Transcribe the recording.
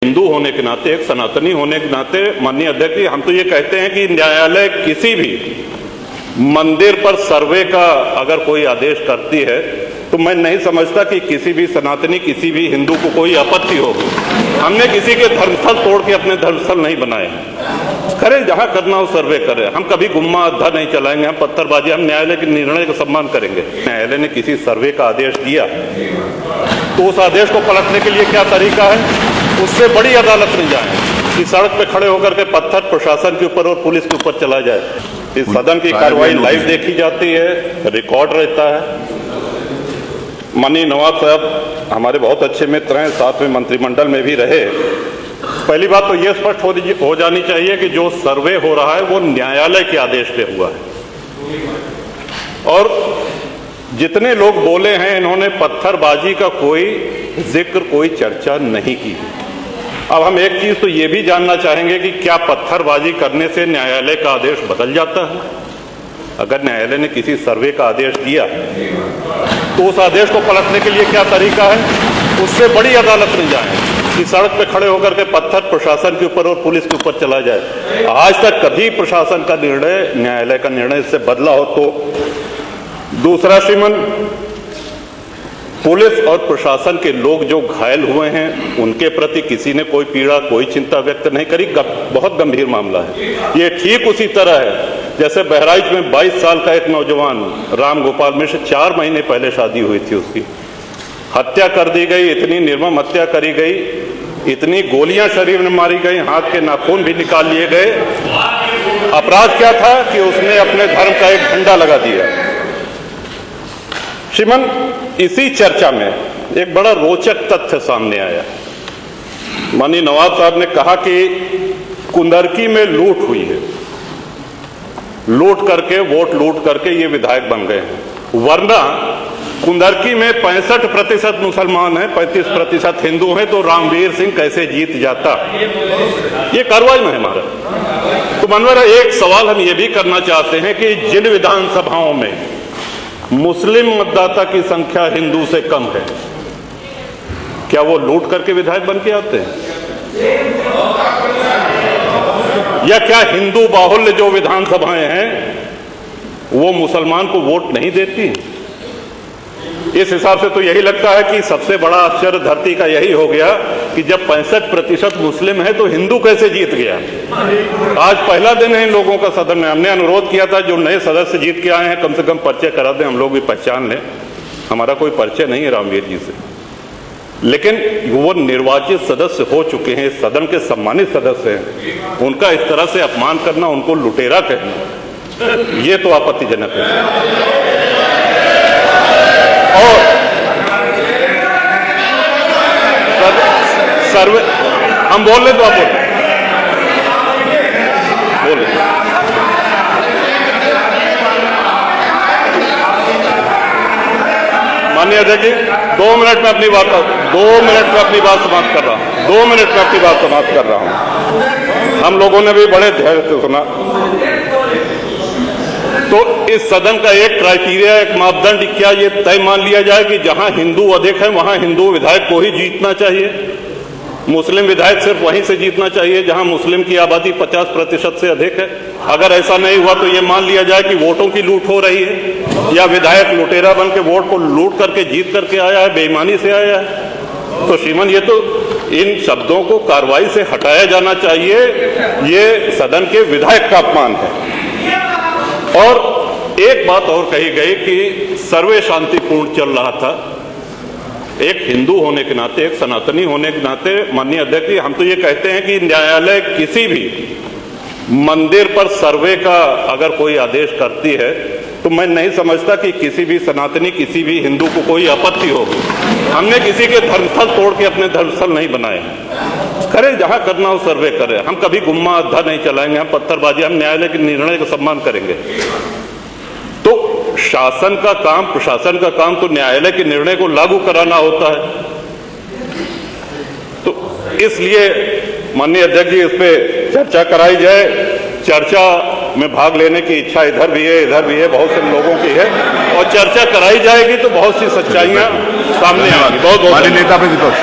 हिंदू होने के नाते, एक सनातनी होने के नाते माननीय अध्यक्ष जी, हम तो ये कहते हैं कि न्यायालय किसी भी मंदिर पर सर्वे का अगर कोई आदेश करती है तो मैं नहीं समझता कि किसी भी सनातनी, किसी भी हिंदू को कोई आपत्ति होगी। हमने किसी के धर्मस्थल तोड़ के अपने धर्मस्थल नहीं बनाए। करें, जहां करना हो सर्वे करें। हम कभी गुम्मा अद्धा नहीं चलाएंगे, हम पत्थरबाजी, हम न्यायालय के निर्णय का सम्मान करेंगे। न्यायालय ने किसी सर्वे का आदेश दिया तो उस आदेश को पलटने के लिए क्या तरीका है? उससे बड़ी अदालत में जाए कि सड़क पे खड़े होकर के पत्थर प्रशासन के ऊपर और पुलिस के ऊपर चला जाए। इस सदन की कार्रवाई लाइव देखी जाती है, रिकॉर्ड रहता है। माननीय नवाब साहब हमारे बहुत अच्छे मित्र हैं, साथ में मंत्रिमंडल में भी रहे। पहली बात तो ये स्पष्ट हो जानी चाहिए कि जो सर्वे हो रहा है वो न्यायालय के आदेश पे हुआ है। और जितने लोग बोले हैं, इन्होंने पत्थरबाजी का कोई जिक्र, कोई चर्चा नहीं की। अब हम एक चीज तो ये भी जानना चाहेंगे कि क्या पत्थरबाजी करने से न्यायालय का आदेश बदल जाता है? अगर न्यायालय ने किसी सर्वे का आदेश दिया तो उस आदेश को पलटने के लिए क्या तरीका है? उससे बड़ी अदालत में जाए कि सड़क पे खड़े होकर के पत्थर प्रशासन के ऊपर और पुलिस के ऊपर चला जाए। आज तक कभी प्रशासन का निर्णय, न्यायालय का निर्णय इससे बदला हो तो? दूसरा, श्रीमान, पुलिस और प्रशासन के लोग जो घायल हुए हैं उनके प्रति किसी ने कोई पीड़ा, कोई चिंता व्यक्त नहीं करी। बहुत गंभीर मामला है ये। ठीक उसी तरह है जैसे बहराइच में 22 साल का एक नौजवान राम गोपाल मिश्र, 4 महीने पहले शादी हुई थी, उसकी हत्या कर दी गई। इतनी निर्मम हत्या करी गई, इतनी गोलियां शरीर में मारी गई, हाथ के नाखून भी निकाल लिए गए। अपराध क्या था कि उसने अपने धर्म का एक झंडा लगा दिया। श्रीमान, इसी चर्चा में एक बड़ा रोचक तथ्य सामने आया। माननीय नवाब साहब ने कहा कि कुंदरकी में लूट हुई है, लूट करके, वोट लूट करके ये विधायक बन गए हैं। वरना कुंदरकी में 65% मुसलमान हैं, 35% हिंदू हैं, तो रामवीर सिंह कैसे जीत जाता? ये कार्रवाई में है हमारा। तो मनोहर, एक सवाल हम ये भी करना चाहते हैं कि जिन विधानसभाओं में मुस्लिम मतदाता की संख्या हिंदू से कम है, क्या वो लूट करके विधायक बन के आते हैं? या क्या हिंदू बाहुल्य जो विधानसभाएं हैं वो मुसलमान को वोट नहीं देती? इस हिसाब से तो यही लगता है कि सबसे बड़ा आश्चर्य धरती का यही हो गया कि जब 65% मुस्लिम है तो हिंदू कैसे जीत गया? आज पहला दिन है इन लोगों का सदन में। हमने अनुरोध किया था जो नए सदस्य जीत के आए हैं कम से कम परिचय करा दें, हम लोग भी पहचान लें। हमारा कोई परिचय नहीं है रामवीर जी से, लेकिन वो निर्वाचित सदस्य हो चुके हैं, सदन के सम्मानित सदस्य हैं। उनका इस तरह से अपमान करना, उनको लुटेरा कहना, ये तो आपत्तिजनक है। और सर्वे हम बोल ले तो आप बोले। माननीय अध्यक्ष जी, 2 मिनट में अपनी बात समाप्त कर रहा हूं। 2 मिनट में अपनी बात समाप्त कर रहा हूं। हम लोगों ने भी बड़े धैर्य से सुना। तो इस सदन का एक क्राइटेरिया, एक मापदंड क्या ये तय मान लिया जाए कि जहां हिंदू अधिक है वहां हिंदू विधायक को ही जीतना चाहिए, मुस्लिम विधायक सिर्फ वहीं से जीतना चाहिए जहां मुस्लिम की आबादी 50% से अधिक है? अगर ऐसा नहीं हुआ तो ये मान लिया जाए कि वोटों की लूट हो रही है या विधायक लुटेरा बन के वोट को लूट करके जीत करके आया है, बेईमानी से आया है। तो श्रीमान, ये तो इन शब्दों को कार्रवाई से हटाया जाना चाहिए। ये सदन के विधायक का अपमान है। और एक बात और कही गई कि सर्वे शांतिपूर्ण चल रहा था। एक हिंदू होने के नाते, एक सनातनी होने के नाते माननीय अध्यक्ष जी, हम तो ये कहते हैं कि न्यायालय किसी भी मंदिर पर सर्वे का अगर कोई आदेश करती है तो मैं नहीं समझता कि किसी भी सनातनी, किसी भी हिंदू को कोई आपत्ति होगी। हमने किसी के धर्मस्थल तोड़ के अपने धर्मस्थल नहीं बनाए। करें, जहां करना हो सर्वे करें। हम कभी गुम्मा अद्धा नहीं चलाएंगे, हम पत्थरबाजी, हम न्यायालय के निर्णय का सम्मान करेंगे। तो शासन का काम, प्रशासन का काम तो न्यायालय के निर्णय को लागू कराना होता है। तो इसलिए माननीय अध्यक्ष जी, इस पे चर्चा कराई जाए। चर्चा में भाग लेने की इच्छा इधर भी है, इधर भी है, बहुत से लोगों की है, और चर्चा कराई जाएगी तो बहुत सी सच्चाइयां सामने आएंगी। बहुत बहुत नेता प्रतिपक्ष।